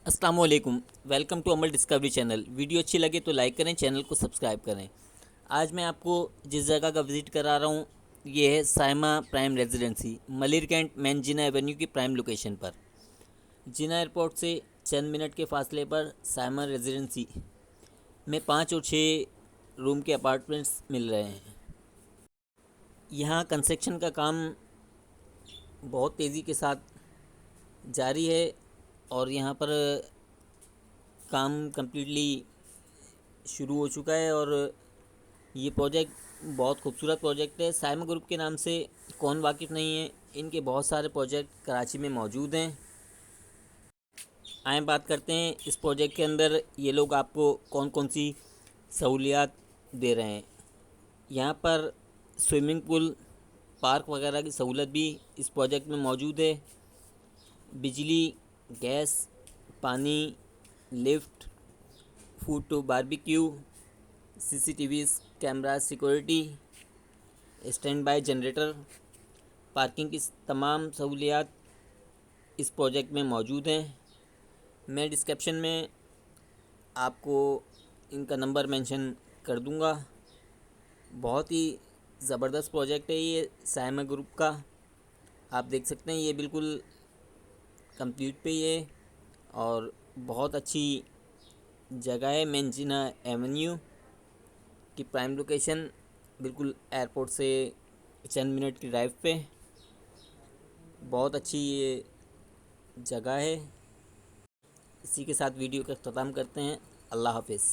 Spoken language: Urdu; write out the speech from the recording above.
السلام علیکم، ویلکم ٹو عمل ڈسکوری چینل۔ ویڈیو اچھی لگے تو لائک کریں، چینل کو سبسکرائب کریں۔ آج میں آپ کو جس جگہ کا وزٹ کرا رہا ہوں یہ ہے Saima prime residency, Malir cantt main Jinnah avenue کی پرائم لوکیشن پر۔ جناح ایئرپورٹ سے چند منٹ کے فاصلے پر سائمہ ریزیڈنسی میں 5 اور 6 روم کے اپارٹمنٹس مل رہے ہیں۔ یہاں کنسٹرکشن کا کام بہت تیزی کے ساتھ جاری ہے اور یہاں پر کام کمپلیٹلی شروع ہو چکا ہے اور یہ پروجیکٹ بہت خوبصورت پروجیکٹ ہے۔ سائمہ گروپ کے نام سے کون واقف نہیں ہے، ان کے بہت سارے پروجیکٹ کراچی میں موجود ہیں۔ آئیں بات کرتے ہیں اس پروجیکٹ کے اندر یہ لوگ آپ کو کون کون سی سہولیات دے رہے ہیں۔ یہاں پر سوئمنگ پول، پارک وغیرہ کی سہولت بھی اس پروجیکٹ میں موجود ہے۔ بجلی، گیس، پانی، lift, food to barbecue, CCTVs، camera, security, stand by generator, parking کی تمام سہولیات اس پروجیکٹ میں موجود ہیں۔ میں ڈسکرپشن میں آپ کو ان کا نمبر مینشن کر دوں گا۔ بہت ہی زبردست پروجیکٹ ہے یہ سائمہ گروپ کا، آپ دیکھ سکتے ہیں یہ بالکل کمپلیٹ پہ ہی ہے اور بہت اچھی جگہ ہے۔ مین جناح ایونیو کی پرائم لوکیشن، بالکل ایئرپورٹ سے چند منٹ کی ڈرائیو پہ، بہت اچھی یہ جگہ ہے۔ اسی کے ساتھ ویڈیو کا اختتام کرتے ہیں۔ اللہ حافظ۔